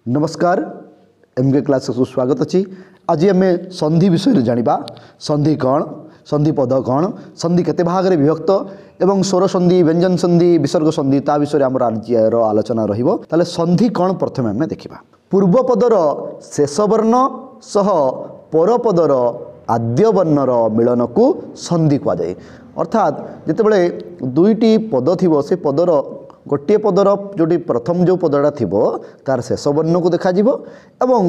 नमस्कार MK class को स्वागत अच्छी आज आम संधि विषय जाना संधि कौन संधि पद कौन संधि केते भाग में विभक्त एवं स्वर संधि व्यंजन संधि विसर्ग संधि ता विषय आम आज आलोचना रहा संधि कौन प्रथम आम देखा पूर्व पदर शेष वर्ण सह पर पदर आद्य वर्णर मिलन को संधि कहुए अर्थात जितेबाला दुईटी पद थी से पदर गोटे पदर जोटी प्रथम जो पदटा थी तार शेष वर्ण को देखा एवं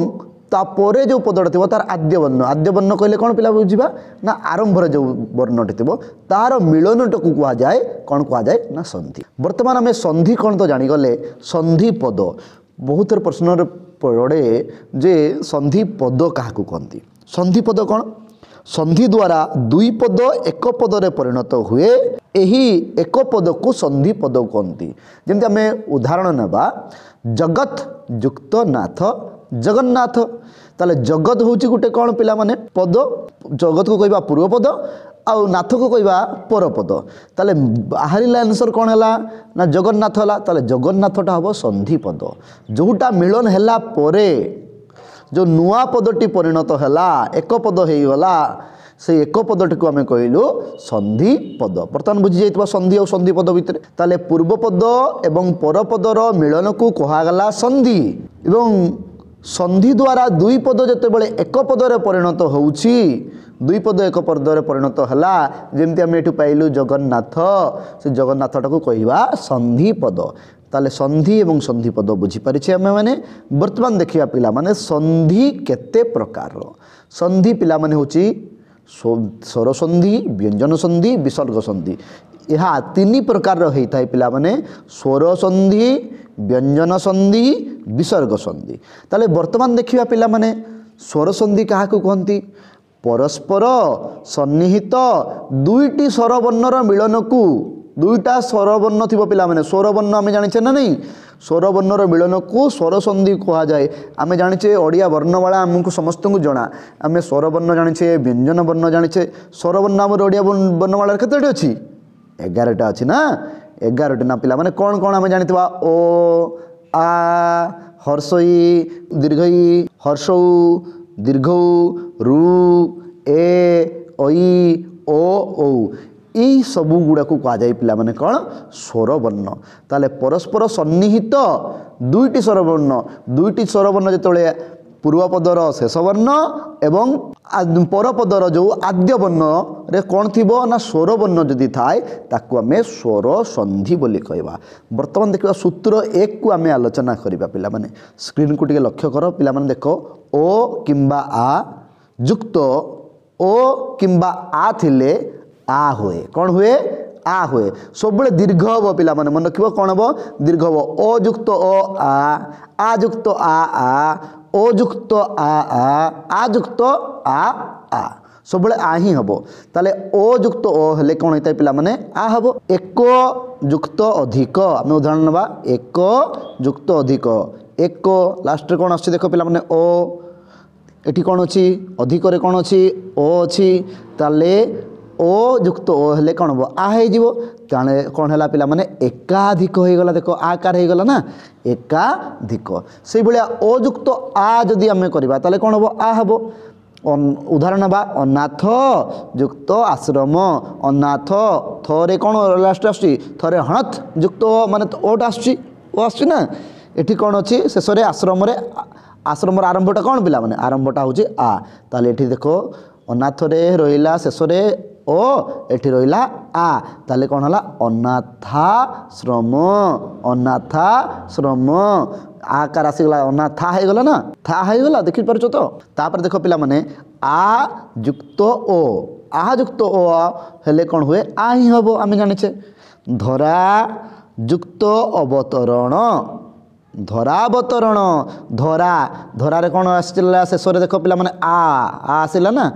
तापर जो पदटा थी तार आद्य वर्ण कहले कौन पिला बुझा ना आरंभ जो वर्णटी थी तार मिलन को कहुए कौन कहुए ना संधि। बर्तमान आम संधि कौन तो जानीगले संधि पद बहुत प्रश्न पड़े जे संधि पद क्या कहती संधि पद कौन संधि द्वारा दुई पद एक पदरे परिणत हुए यही एक पद को संधि पद कहती जमी आम उदाहरण नेबा जगत युक्त नाथ जगन्नाथ ताले जगत हूँ गोटे कौन पिला माने पद जगत को कहवा पूर्व पद आउ नाथ को कहवा पर पद ताले बाहरिला आंसर कौन है ना जगन्नाथ है ताले जगन्नाथटा हम संधि पद जोटा मिलन है परे जो नुआ पदटी परिणत है एक पद हो गला से एक पदटी को आम कहलु संधि पद। बर्तमान बुझी जाइए संधि और संधि पद भितर ताले पूर्व पद एवं पर पदर मिलन को कहुगला संधि एवं संधि द्वारा दुई पद जितेबाला एक पदरे परिणत होउछि दुई पद एक पदरे परिणत है जमती आम ये पाइलु जगन्नाथ से जगन्नाथटा को कहवा संधि पद ताले संधि एवं संधि पद बुझीपारे आम मैंने बर्तमान देखा पिला माने संधि केते प्रकार संधि पिला माने होची स्वर संधि व्यंजन संधि विसर्ग संधि यह तीन प्रकार होता है पिला माने स्वर संधि व्यंजन संधि विसर्ग संधि ताले बर्तमान देखा पिला माने स्वर संधि क्या कहती परस्पर सन्निहित दुईटी स्वर वर्णर मिलन को दुईटा स्वर वर्ण थी पिला माने स्वर वर्ण आम जाने ना नहीं स्वर वर्णर मिलन को स्वर संधि कहुए आम जाने ओडिया वर्णवाला आमको समस्त को जना आम स्वर वर्ण जाने व्यंजन वर्ण जाने स्वर वर्ण आम ओडिया वर्णमाला केतोटी अच्छी 11टा अच्छी ना 11टी ना पिला माने कौन कौन आम जानी ओ आ हर्षई दीर्घई हर्षौ दीर्घौ रु ए ओई ओ औ यही सबू गुड़ा को कहुए पिला माने कौन स्वर वर्ण ताले परस्पर सन्निहित दुईटी स्वर वर्ण जिते पूर्व पदर शेष वर्ण एवं पर पदर जो आद्य वर्ण रे कौन थी ना स्वर वर्ण जदि थाए ताकू आम स्वर संधि बोली कहवा। बर्तमान देखा सूत्र 1 को आम आलोचना करवा पिला माने स्क्रीन को टिके लक्ष्य कर पिला माने देख ओ किंबा आ युक्त ओ किंबा आ थिले आ हुए कौन हुए आ हुए सब दीर्घ हम पिला माने मन रखिबो कौन हम दीर्घ हम ओ युक्त ओ आ युक्त आ ओ युक्त आ युक्त आ सब आ ही हम ताले ओ युक्त ओ हेले कौन होता है पिला माने आ हम एक युक्त अधिक आम उदाहरण नवा एक युक्त अधिक एक लास्ट कौन आछी देख पिला माने ओ एठी कौन अच्छी अधिक रे कौन अच्छी ओ अच्छी ताले ओ युक्त ओ हेले कौन हम आ हो कौन है पिला माने एकाधिक हो गला देखो आकार हो गला ना एकाधिक से भाया ओ युक्त आ जदि आम करवा ताले कौन हम आ हम उदाहरण बा अनाथ युक्त आश्रम अनाथ थरे कौन लास्ट आसुची थरे हणत युक्त माने ओटा आसुची ओ आसुची ना एठी कौन अच्छी शेष आश्रम आश्रम आरंभटा कौन पिला माने आरंभटा हूँ आ ताले एठी देखो अनाथ रे रहिला शेष ओ एठी रहिला आ ताले कौन हला अनाथाश्रम आकार आसीगला अनाथा हो गला ना था हो गला देखि पारछ तो तापर देखो पिला माने आ युक्त ओ हेले कौन हुए आ ही हबो आमे जानिछे धरा युक्त अवतरण धरावतरण धरा धरा रे कौन आसला शेष देख पिला माने आ आसला ना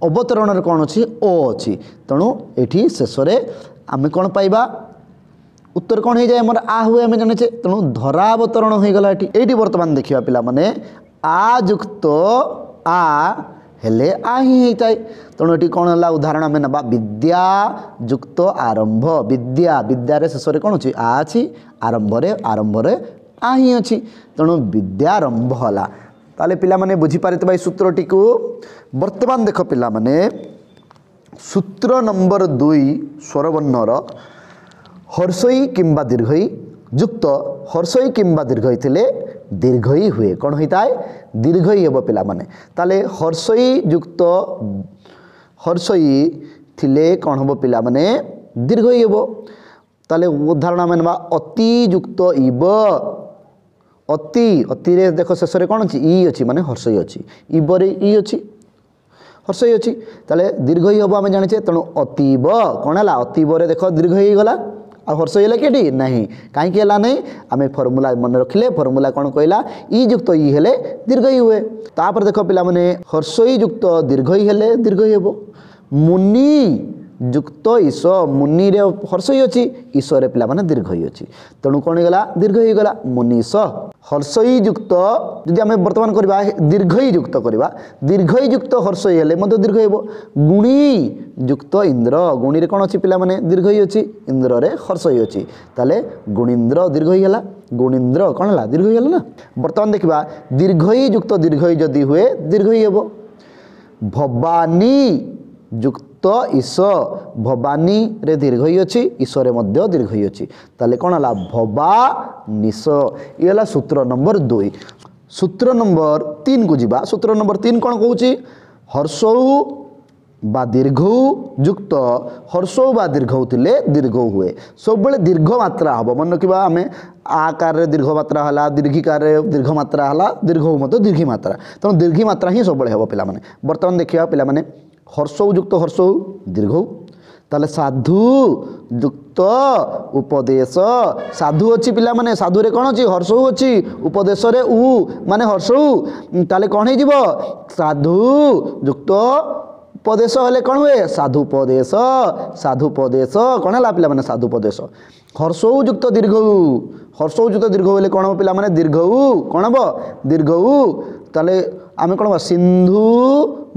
अवतरण रे कौन अच्छी ओ अच्छी तेणु ये शेष आम कौन पाइबा उत्तर कौन हो जाए मोर आ हुए आम जाने तेणु धरावतरण हो गला ये बर्तमान देखा पिला माने आ युक्त आ हेले आ ही होता है तेणु ये कौन है उदाहरण आम ना विद्या युक्त आरंभ विद्या विद्यारे शेष कौन अच्छी आ अच्छी आरंभ आ ही अच्छी तेणु विद्यारंभ होला ताले पिला माने बुझी पारितबा सूत्रटी को वर्तमान देख पिला माने सूत्र नंबर 2 स्वरवर्णर हर्षई किंबा दीर्घई युक्त हर्षई किंबा दीर्घई थिले दीर्घई हुए कौन होता है दीर्घई हेब पिला माने ताले हर्षई युक्त हर्षई थिले कौन हम पिला माने दीर्घई हेब ताले उदाहरण मानवा अति युक्त इब अति अति रे देख शेष रे कौन अच्छी ई अच्छी माने हर्षई अच्छी इबरे ई अच्छी हर्षई अच्छी ताले दीर्घई हम आम जाने तेणु अतीब कौन है अतीब देख दीर्घई गला आ हर्षई है कि नहीं कहीं नहीं आम फर्मूला मन रखिले फर्मूला कौन कहला ई युक्त ई हेले दीर्घई हुए तापर देख पिला माने हर्षई युक्त दीर्घई हेले दीर्घई हेबो मुनि युक्त ईश मुनि रे हर्षई अच्छी ईश्वर पिला माने दीर्घई अच्छी तेणु कौन गला दीर्घई गला मुनीष हर्षई युक्त जदि आम वर्तमान करबा दीर्घई युक्त करबा दीर्घई युक्त हर्षई हेले मध्य दीर्घ हेबो गुणी युक्त इंद्र गुणी रे कौन अच्छी पिला माने दीर्घई अच्छी इंद्र रे हर्षई अच्छी ताले गुणींद्र दीर्घई हला गुणींद्र कौन हला दीर्घई हला ना वर्तमान देखिबा दीर्घई युक्त दीर्घई जदि हुए दीर्घई हेबो भवानी युक्त ईश भवानी रे दीर्घई अच्छी ईश्वरे मध्य दीर्घई अच्छी ताले कौन हला भवानीश ये हला सूत्र नंबर 2 सूत्र नंबर 3 को जीवा सूत्र नंबर 3 कौन कहूची हर्षौ बा दीर्घौ युक्त हर्षौ बा दीर्घौ थिले दीर्घौ हुए सब बेले दीर्घ मात्रा हम मन रखा आम आकार रे दीर्घ मात्रा हला दीर्घिकार रे दीर्घ मात्रा हला दीर्घौ मत दीर्घी मात्रा तेणु दीर्घी मात्रा ही सब बेले हम पिला माने वर्तमान देखिया पिला माने हर्षौ युक्त हर्षौ दीर्घौ ताले साधु युक्त उपदेश साधु अच्छी पिला माने साधु रे कौन अच्छी हर्षौ अच्छी उपदेश रे उ माने हर्षौ ताले कौन है जीव साधु युक्त उपदेश हेले कौन हुए साधुपदेश कौन है पिला माने साधुपदेश हर्षौ युक्त दीर्घौ हर्षौ युक्त दीर्घौ हेले कौन पिला माने दीर्घौ कौन हम दीर्घौ ताले आम कौन सिंधु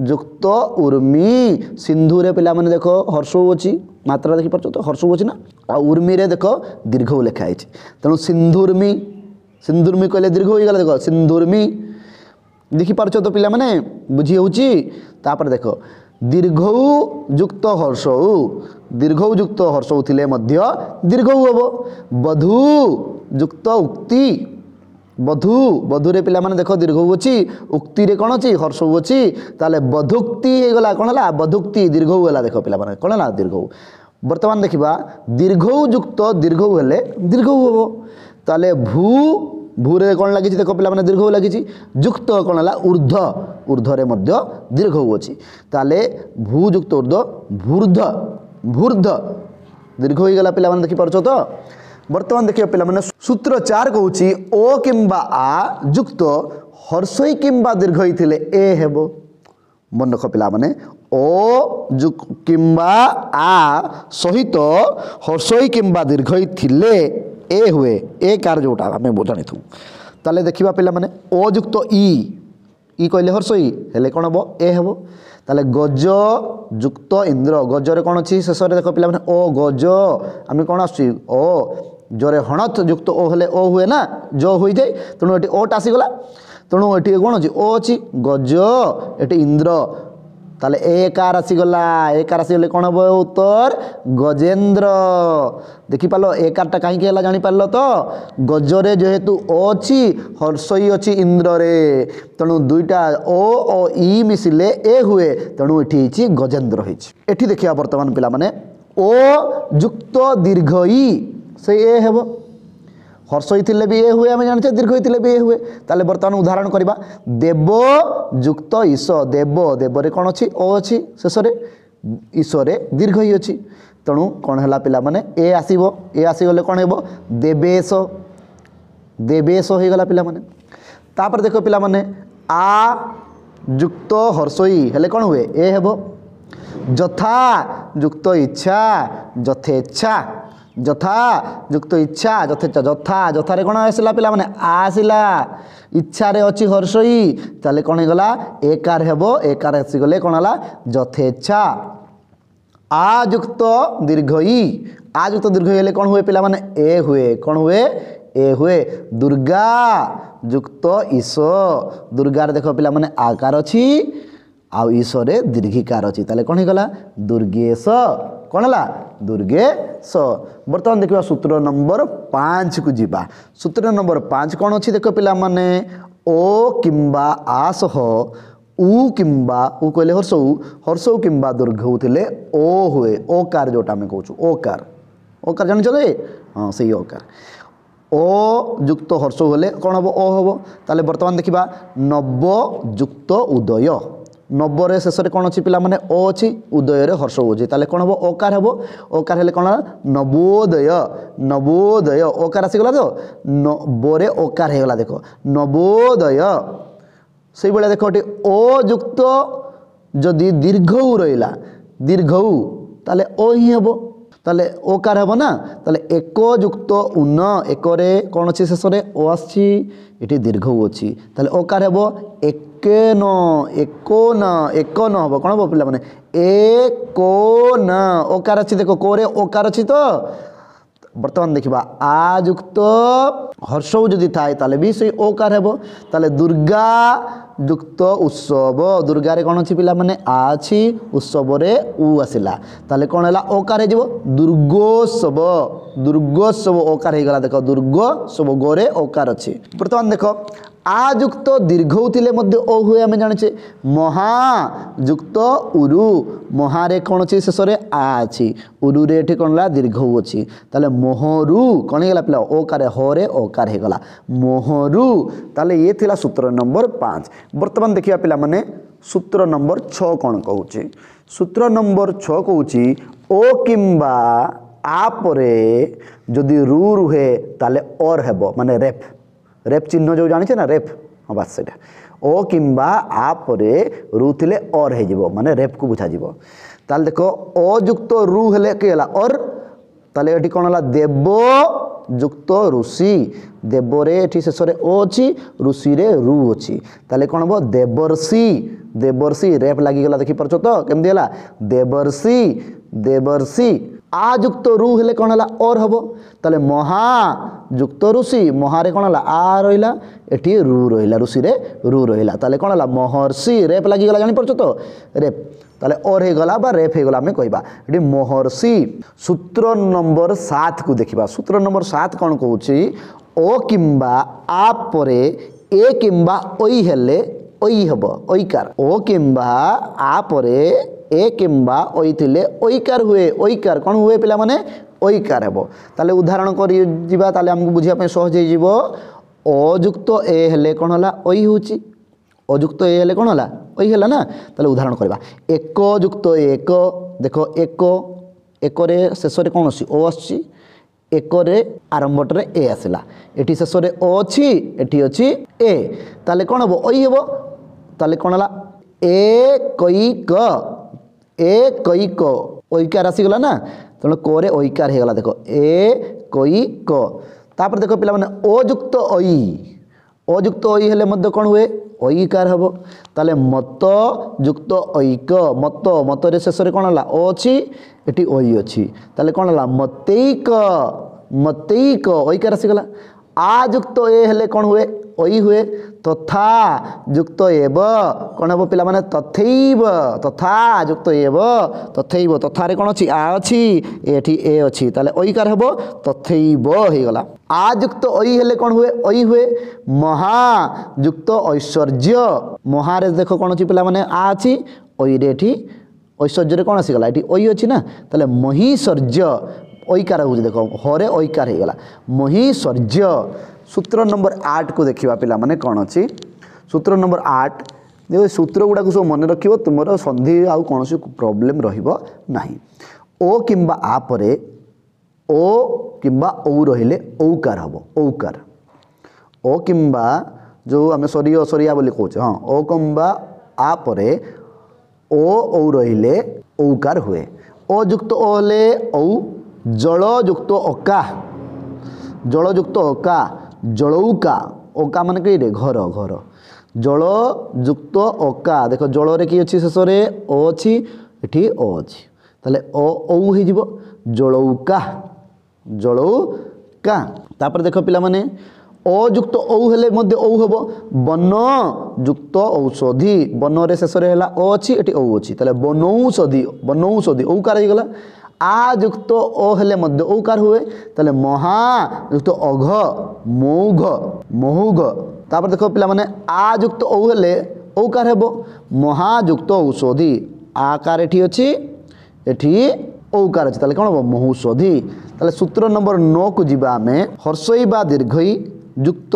युक्त उर्मी सिंधु रे पिला माने देखो हर्षौ अच्छी मात्रा देखी पार्छ तो हर्षौ अच्छी ना आ उर्मी रे देखो दीर्घौ लिखा है तेणु सिंधुर्मी सिंधुर्मी कहले दीर्घ हो गला देखो सिंधुर्मी देखी पार्छ तो पिला माने बुझी होउची तापर देखो दीर्घौ युक्त हर्षौ दीर्घौ युक्त हर्षौ थिले मध्य दीर्घौ हबो बधु युक्त उक्ति बधु बधु रे पिला माने देखो दीर्घौ अच्छी उक्ति रे कौन अच्छी हर्षौ अच्छी ताले बधुक्ति हो गला कौन है बधुक्ति दीर्घौ गला देखो पिला माने कौन है दीर्घौ वर्तमान देखिबा दीर्घौ युक्त दीर्घौ हेले दीर्घौ हबो ताले भू भूरे कौन लगी देख पिला दीर्घ लगी युक्त कौन है ऊर्ध ऊर्ध रे मध्य दीर्घ अच्छी ताले भू युक्त ऊर्ध भूर्ध भूर्ध दीर्घ हो गला पिला देखिपार तो वर्तमान देखिए पिला सूत्र 4 कहूँ ओ किंबा आ युक्त हर्षई किंबा दीर्घई थिले ए हेबो मन रख पिला ओ किंबा आ सहित हर्षई किंबा दीर्घई थिले ए हुए ए कार जोटा आम जानी थू ताले देखा पिला ओ युक्त ई कहले हर्षई हेले कौन हम ए हेब ताले गज युक्त इंद्र गजरे कौन अच्छी शेष देख पिला ओ गज आम कौन आसुची ओ जरे हणत युक्त ओ हेले ओ हुए ना जो हो जाए तेणु ये ओट आसीगला तेणु ये कौन अच्छी ओ अच्छी गज ये इंद्र ताले एकार आसीगला एकार आसीगले कौन हम उत्तर गजेन्द्र देखिपाल एकारटा कहीं जापार तो गजरे जेहेतु ओ अच्छी हर्षई अच्छी इंद्र रे तेणु दुईटा ओ ई मिसिले ए हुए तेणु ये गजेन्द्र होती देखिए बर्तमान पिला माने ओ युक्त दीर्घ ई से ए हेब हर्षई थिले भी ए हुए आम जाने दीर्घई थिले भी ए हुए ताले बर्तमान उदाहरण करवा देव युक्त ईश देव देवरे कौन अच्छी ओ अच्छी शेष ईश्वरे दीर्घई अच्छी तेणु कौन है पिला माने ए आसीबो ए आसीगले कौन हेबो देवेश देवेश हो गला पिला माने तापर देखो पिला माने आ युक्त हर्षई हेले कौन हुए ए हेबो जथा युक्त इच्छा जथेच्छा जथा युक्त इच्छा जथेच्छा जथा जथारे कौन आसला पिला माने आसला इच्छा रे अच्छी हर्षई ताले कौन हो गला एकार हेबो एकार आसीगले कौन हला जथेच्छा आयुक्त दीर्घई आयुक्त दीर्घई हेले कौन हुए पिला माने ए हुए कौन हुए ए हुए दुर्गा युक्त ईश दुर्गार देख पिला माने आकार अछि आउ ईशरे दीर्घिकार अछि ताले कोन गला दुर्गेश कोन हला दुर्गेश। बर्तमान देखिबा सूत्र नंबर 5 को जीवा। सूत्र नंबर 5 कोन अछि देख पिला माने ओ किंबा आसह उ किंबा उ कहले हर्षौ किंबा दीर्घ थिले ओ हुए ओकार जोटा हम कहूछु ओकार जानि छले हां सही ओकार ओ युक्त हर्ष होले कौन हम ओ हम ताले वर्तमान देखिबा नव युक्त उदय नवरे शेष कौन अच्छी पिला माने ओ अच्छी उदय हर्ष होची ताले कौन हम ओकार हम ओकार हेले कौन नवोदय ओकार आसीगला तो नवरे ओकार हेगला देख नवोदय से भाया देख ओ युक्त जदि दीर्घ रहा दीर्घ ताले ओ ही हम ताले ओकार हम ना ताले एक युक्त उन एकरे कौन अच्छी शेष ओ आसी दीर्घ अच्छी ताले ओकार हम एक न हम कौन हम पिला माने एक न ओकार अच्छी देख कोरे ओकार अच्छी तो बर्तमान देखिबा आ युक्त हर्ष जदि थाए ताले भी से ओकार हेबो ताले दुर्गा युक्त उत्सव दुर्गा रे कौन अच्छी पिला माने आ अछि उत्सव रे उ आसिला ताले कौन हला ओकार हे जीवो दुर्गोत्सव ओकार हे गला देखो दुर्गोत्सव गोरे ओकार अछि। बर्तमान देखो आ युक्त दीर्घ थिले मध्य ओ हुए आमे जानिछे महा युक्त उरु महारे कौन अछि शेष रे आ अछि उरु रे एठी कोन ला दीर्घ अछि ताले मोहरु कोन हे गला पिला ओकार हरे ओकार हे गला मोहरु ताले ये थिला सूत्र नंबर 5। वर्तमान देखिया पिला माने सूत्र नंबर 6 कोन कहूची सूत्र नंबर 6 कहूची ओ किंबा आ परे जदि रु रुहे ताले और हेबो माने रेप चिन्ह जो जानिछे ना रेप हां बात सेटा ओ किंबा आ परे रु थिले और हे जीवो माने रेप को बुझा जीवो ताले देखो ओ युक्त रु हेले के हला और ताले एठी कोन हला देव युक्त ऋषि देवरे एठी शेष रे ओ अछि ऋषि रे रु अछि ताले कोन हबो देवर्षि रेप लागि गला देखि परछो तो केमदी हला देवर्षि आ युक्त रु हेले कौन हला और हबो ताले महा युक्त ऋषि महारे कौन हला आ रहिला एठी रु रहिला ऋषि रे रु रहिला ताले कौन हला महर्षि रेप लागि गला जानि परछो तो रेप ताले और हे गला बा रेप हे गला हमें कहबा एठी महर्षि। सूत्र नंबर 7 को देखिबा सूत्र नंबर 7 कौन कहूची ओ किंबा आ परे ए किंबा ओई हेले ओई हबो ओईकार ओ किंबा आ परे ए किंबा ओई थिले ओईकार हुए ओईकार कौन हुए पिला माने ओईकार हेबो ताले उदाहरण करि जिबा ताले हमकु बुझिया पे सहज हे जिवो ओ युक्त ए हेले कौन हला ओई होची ओ युक्त ए हेले कौन हला ओई हला ना ताले उदाहरण करबा एक युक्त एक देखो एक रे शेष रे कौन अछि ओ अछि एक रे आरंभट रे ए आसिला एठी शेष रे ओ अछि एठी अछि ए ताले कौन हबो ओई हेबो ताले कौन हला एक ओईकार आसी गला ना तेणु कोरे ओईकार हे गला देखो एक तापर देखो पिला माने ओ युक्त ओई हेले मध्य कोन हुए ओईकार हबो ताले मत युक्त ओईक मत रे शेष रे कोन हला ओ अछि एठी ओई अछि ताले कोन हला मतैक ओईकार आसी गला आ युक्त ए हेले कोन हुए ओई हुए तथा युक्त एव कौन हम पिला माने तथा युक्त एव तथैव तथा रे कौन अछि आ अछि एठी ए अछि ताले ओईकार हेबो तथैव हे गला आ युक्त ओई हेले कौन हुए ओई हुए महा युक्त ऐश्वर्य महा रे देखो कौन अछि पिला माने आ अछि ओई रे एठी ऐश्वर्य रे कौन आसी गला एठी ओई अछि ना ताले महिषर्य ओईकार हो देखो हरे ओईकार हे गला महिषर्य। सूत्र नंबर 8 को देखिबा पिला माने कोन अछि सूत्र नंबर 8 देखो सूत्र गुडा को सब मन रखिबो तुमरो संधि आ कोनोसी प्रॉब्लम रहिबो नाही ओ किंबा आ परे ओ किंबा औ रहिले औकार हबो औकार ओ किंबा जो हमें सरिया बोली कहूचे हां ओ किंबा आ परे ओ औ रहिले औकार हुए ओ युक्त ओ ले औ जल युक्त ओका जल युक्त ओका जलौका ओका माने कई रे घर जल युक्त ओका देखो जल रे की अछि शेष रे ओ अछि एठी ओ अछि ताले ओ औ हे जिवो जलौका का तापर देख पिला माने अयुक्त औ हेले मध्य औ हबो वन युक्त औषधि वन रे शेष रे हला ओ अछि एटी औ अछि तले बनौषधि औकार हे गला आ युक्त ओ हेले मध्य औकार हुए तले महा युक्त अघ महुघ तापर देखो पिला माने आ युक्त औ हेले औकार हेबो महायुक्त औषधि आकार एठी अछि एठी औकार अछि ताले कोन हो महौषधि ताले सूत्र नंबर 9 को जिबा आमे हर्षई बा दीर्घई युक्त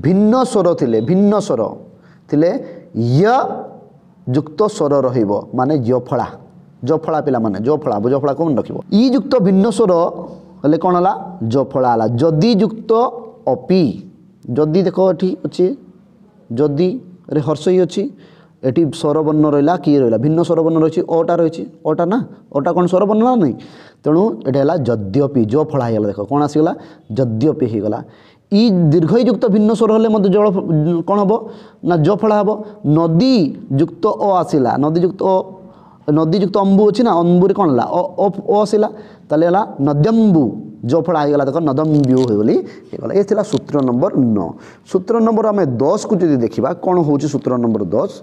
भिन्न स्वर थिले य युक्त स्वर रहिबो माने जफला पिला माने जफला कोन रखिबो ई युक्त भिन्न स्वर हले कोन हला जफला हला जदि युक्त अपि जदि देखो एठी अछि जदि रे हर्षई अछि एटी स्वरवर्ण रहिला कि रहिला भिन्न स्वरवर्ण रहिछि ओटा ना ओटा कोन स्वरवर्ण ना नहीं तेणु एटा हला यद्यपि जो फळा हेला देखो कोन आसीगला यद्यपि हे गला ई दीर्घयुक्त भिन्न स्वर हले मध्य जल कोन हबो ना जो फळा हबो नदी युक्त ओ आसीला नदी युक्त अंबु अछि ना अंबु रे कोन हला ओ आसीला तले हला नद्यंबु जो फळा हे गला देखो नदम्बु हे बोली हे गला ए थिला सूत्र नंबर 9 सूत्र नंबर हमें 10 को जदि देखिबा कोन होउछि सूत्र नंबर 10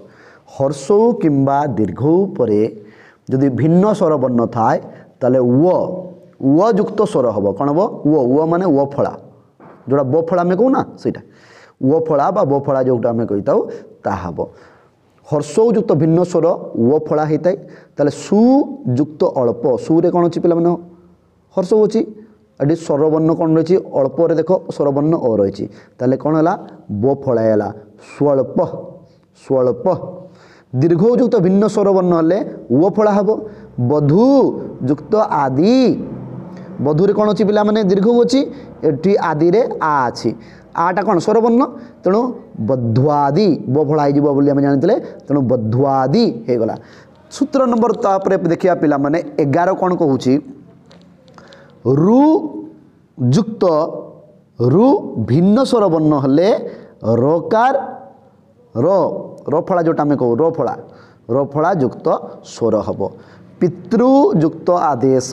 हर्ष किंबा दीर्घ परे जदि भिन्न स्वर वर्ण थाए ताले व युक्त स्वर हम कौन हम व माने व फला जोड़ा ब फला आम कहूना सेटा व फला बा ब फला जोटा आम कही हम हर्ष युक्त भिन्न स्वर व फला होता है ताले सु युक्त अल्प सुरे कौन अच्छी पे हर्ष अच्छी ये स्वरवर्ण कौन रही अल्प देख स्वरवर्ण अ रही ताले कौन है बो फला स्वल्प स्वल्प दीर्घयुक्त भिन्न स्वरवर्ण हेले वो फला हम बधु युक्त आदि बधुरे कौन अच्छी पिला माने दीर्घ अच्छी एटी आदि रे आ अच्छी आटा कौन स्वरवर्ण तेणु बध्वादि बो फला हो जानते तेणु बध्वादि हो गला सूत्र नंबर तापर देखिया पिला माने 11 कौन कहूँ रु युक्त रु भिन्न स्वरवर्ण हेले रकार रो फला जोटा आम कहू रो फला युक्त स्वर हम पितृयुक्त आदेश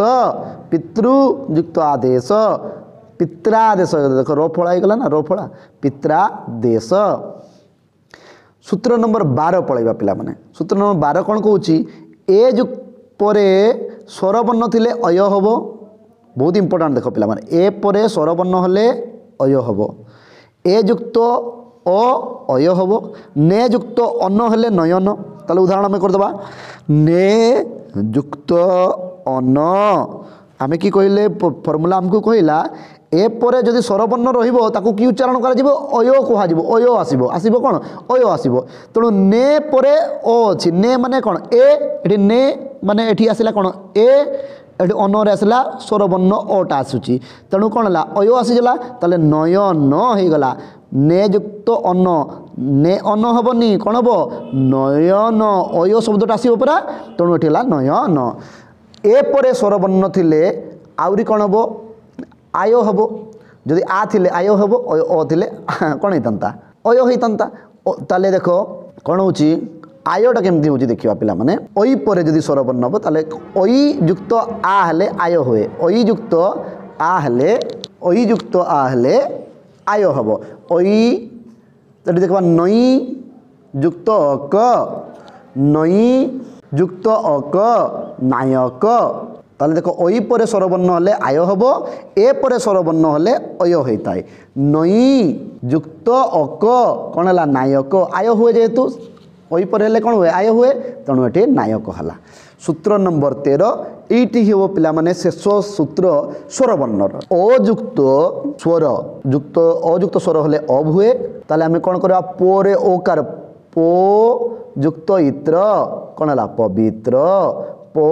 पित्रादेश देख रो फला होगा ना रो फला पित्रादेश सूत्र नंबर 12 पढ़ा पिला माने सूत्र नंबर 12 कौन कहूँ ए युक्त परे स्वरवर्ण थिले अय हम बहुत इंपोर्टेंट देख पिला माने ए परे स्वरवर्ण हेले अय हम ए युक्त अय हम ने युक्त अन्न हेले नयन ताले उदाहरण आम करदबा ने युक्त अन्न आम कि कहले फर्मुला आमको कहला ए परे जदि स्वरवर्ण रहिबो ताकू कि उच्चारण करा जिवो अयो कहा जिवो अयो आसीबो कोन अयो आसीबो तेणु ने परे ओ अछि ने माने कोन ए एठी ने माने एठी आसिला कोन ए एठी अन्न रे आसिला स्वरवर्ण ओटा आसुची तेणु कोन हला अयो आसीजला ताले नयन हे गला ने युक्त अन्न ने अन्न हबनी कौन हम नयन अय शब्दटा आसो परा तेणु ये नयन ए परे स्वरवर्ण थिले आउरी कौन हम आय हम जदि आ थिले आय हम अ थिले कौन होता अय होता ताले देख कौन हो आयटा केमती हो देखा पिला माने ओई परे जदि स्वरवर्ण हम ताले ओई युक्त आ हेले आय हुए ओई युक्त आ हेले आय हम ओई देखा नई युक्त अक नई युक्त अक नायक ताले देखो ओई परे स्वरवर्ण हेले आय हम ए परे स्वरवर्ण हेले अय होता है नई युक्त अक कौन है नायक आय हुए जेहेतु ओई परे हेले कौन हुए आय हुए तेणु ये नायक है सूत्र नंबर 13 ये हम पिला माने शेष सूत्र स्वरवर्ण अयुक्त स्वर युक्त अयुक्त स्वर हेले अब हुए ताले आम कौन करवा पोरे ओकार पो युक्त इत्र कौन है पवित्र पो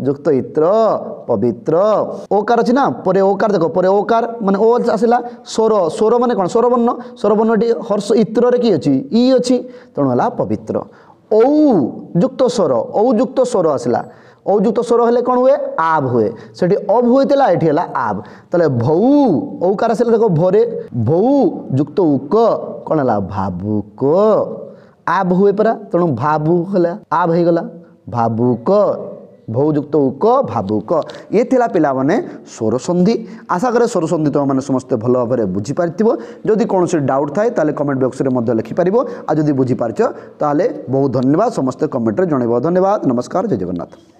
युक्त इत्र पवित्र ओकार अच्छी ना परे ओकार देख परे ओकार माने ओ आसला स्वर माने कौन स्वरवर्ण हर्ष इत्र रे कि अच्छी ई अच्छी तेणु है पवित्र औ युक्त स्वर आसला औ युक्त स्वर हेले कौन हुए आब हुए से अब होता है आब ताले भौ औकार आसला देख भरे भौ युक्त उक कौन है भावुक आब हुए परा तेणु भावुक है आब हो गला भावुक भौयुक्त उक भावुक ये थिला पिला माने स्वर संधि आशा करे स्वर संधि तो मैंने समस्ते भल भाव में बुझीपार जदि कौन डाउट थाए ताले कमेंट बॉक्स में लिखिपार आ जदि बुझीपार ताले बहुत धन्यवाद समस्ते कमेंट रे जनइब धन्यवाद नमस्कार जय जगन्नाथ।